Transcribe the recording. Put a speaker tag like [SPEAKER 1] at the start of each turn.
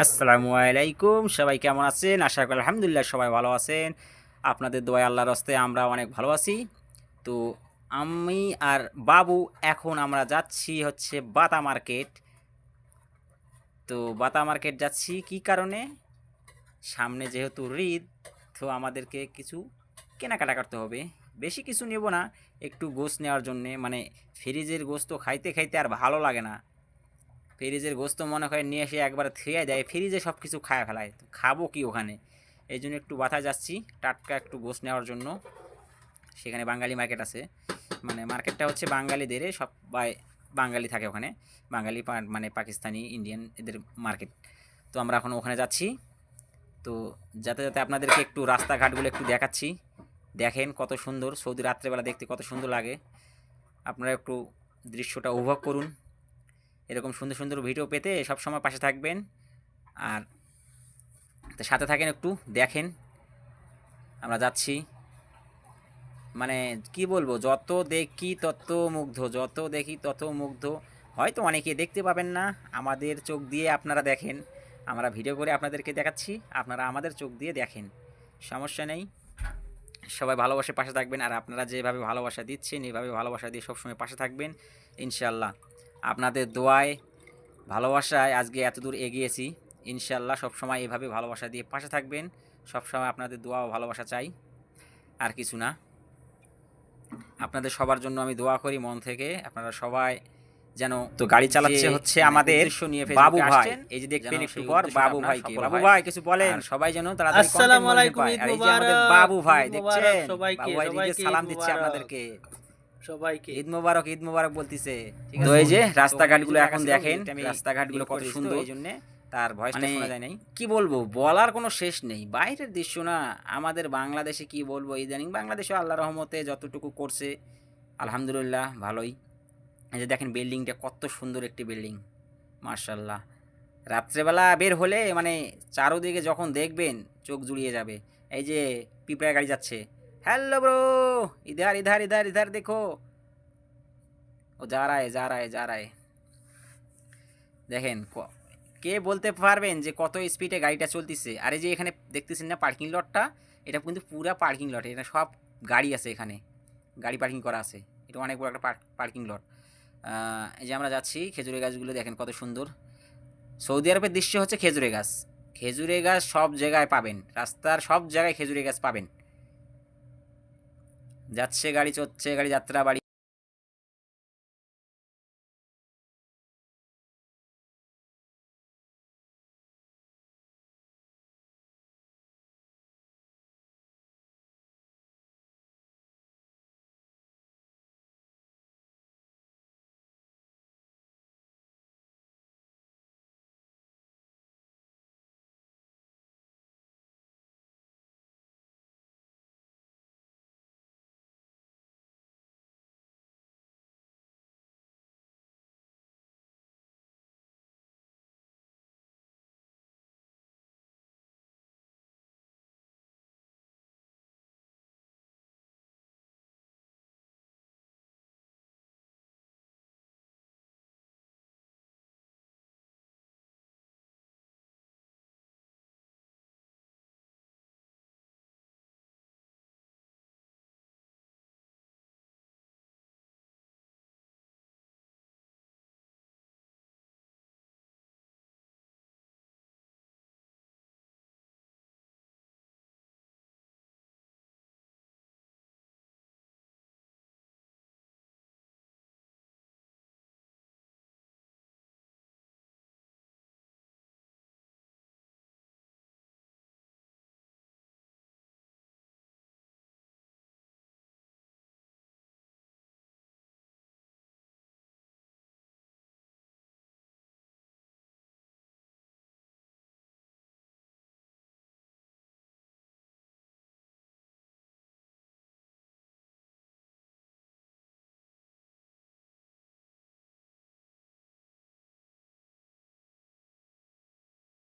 [SPEAKER 1] আসসালামু আলাইকুম, সবাই কেমন আছেন? আশা করি আলহামদুলিল্লাহ সবাই ভালো আছেন। আপনাদের দোয়ায় আল্লাহর হস্তে আমরা অনেক ভালো আছি। তো আমি আর বাবু এখন আমরা যাচ্ছি হচ্ছে বাতা মার্কেট। তো বাতা মার্কেট যাচ্ছি কি কারণে? সামনে যেহেতু ঈদ, তো আমাদেরকে কিছু কেনাকাটা করতে হবে। বেশি কিছু নেব না, একটু গোশত নেওয়ার জন্যে। মানে ফ্রিজের গোশত খাইতে খাইতে আর ভালো লাগে না। ফ্রিজের গোস্ত মনে করে নিয়ে এসে একবার থুয়ে দেয়, ফ্রিজে সব কিছু খায় ফেলায়, তো খাবো কি ওখানে? এই জন্য একটু বাথায় যাচ্ছি টাটকা একটু গোস্ত নেওয়ার জন্য। সেখানে বাঙালি মার্কেট আছে, মানে মার্কেটটা হচ্ছে বাঙালিদের, সবাই বাঙালি থাকে ওখানে। বাঙালি মানে পাকিস্তানি, ইন্ডিয়ান এদের মার্কেট। তো আমরা এখন ওখানে যাচ্ছি। তো যাতে যাতে আপনাদেরকে একটু রাস্তাঘাটগুলো একটু দেখাচ্ছি। দেখেন কত সুন্দর, সৌদি রাত্রেবেলা দেখতে কত সুন্দর লাগে। আপনারা একটু দৃশ্যটা উপভোগ করুন। এরকম সুন্দর সুন্দর ভিডিও পেতে সবসময় পাশে থাকবেন, আর সাথে থাকেন, একটু দেখেন। আমরা যাচ্ছি, মানে কি বলবো, যত দেখি তত মুগ্ধ, যত দেখি তত মুগ্ধ। হয়তো অনেকে দেখতে পাবেন না, আমাদের চোখ দিয়ে আপনারা দেখেন। আমরা ভিডিও করে আপনাদেরকে দেখাচ্ছি, আপনারা আমাদের চোখ দিয়ে দেখেন, সমস্যা নেই। সবাই ভালোবাসে পাশে থাকবেন, আর আপনারা যেভাবে ভালোবাসা দিচ্ছেন এইভাবে ভালোবাসা দিয়ে সবসময় পাশে থাকবেন ইনশাল্লাহ। আপনাদের দোয়ায়, ভালোবাসায় আজকে এত দূর এগিয়েছি। ইনশাল্লাহ সবসময় এভাবে ভালোবাসা দিয়ে পাশে থাকবেন। সবসময় আপনাদের দোয়া ও ভালোবাসা চাই, আর কিছু না। আপনাদের সবার জন্য আমি দোয়া করি মন থেকে, আপনারা সবাই যেন। তো গাড়ি চালাচ্ছে হচ্ছে আমাদের বাবু ভাই, এই যে দেখবেন একটু পর বাবু ভাইকে। বাবু ভাই কিছু বলেন, সবাই যেন তাড়াতাড়ি কন্টেন্ট মনে পায়। আর এই যে আমাদের বাবু ভাই দেখছেন, বাবু ভাই নিজে সালাম দিচ্ছে আপনাদেরকে।
[SPEAKER 2] সবাইকে
[SPEAKER 1] ঈদ মোবারক, ঈদ মোবারক বলতিছে। তো এই যে রাস্তাঘাটগুলো এখন দেখেন, রাস্তাঘাটগুলো কত সুন্দর। এই জন্য তার ভয়েসটা শোনা যায় নাই। কি বলবো, বলার কোনো শেষ নেই। বাইরের দৃশ্য না, আমাদের বাংলাদেশে কি বলবো, ইদানিং বাংলাদেশে আল্লাহ রহমতে যতটুকু করছে আলহামদুলিল্লাহ ভালোই। এই যে দেখেন বিল্ডিংটা কত সুন্দর একটি বিল্ডিং, মার্শাল্লাহ। রাত্রেবেলা বের হলে মানে চারোদিকে যখন দেখবেন চোখ জুড়িয়ে যাবে। এই যে পিঁপড়া গাড়ি যাচ্ছে, হ্যালো ব্রো, ইধার ইধার ইধার ইধার দেখো, ও যা রা হ্যায় যা রা হ্যায় যা রা হ্যায়। দেখেন কে বলতে পারবেন যে কত স্পিডে গাড়িটা চলতেছে? আর এই যে এখানে দেখতেছেন না পার্কিং লটটা, এটা কিন্তু পুরা পার্কিং লট, এটা সব গাড়ি আছে এখানে, গাড়ি পার্কিং করা আছে। এটা অনেক বড় একটা পার্কিং লট। এই যে আমরা যাচ্ছি, খেজুরের গাছগুলো দেখেন কত সুন্দর। সৌদি আরবের দৃশ্য হচ্ছে খেজুরের গাছ। খেজুরের গাছ সব জায়গায় পাবেন, রাস্তার সব জায়গায় খেজুরের গাছ পাবেন। যাচ্ছে গাড়ি, চলছে গাড়ি, যাত্রা বাড়ি।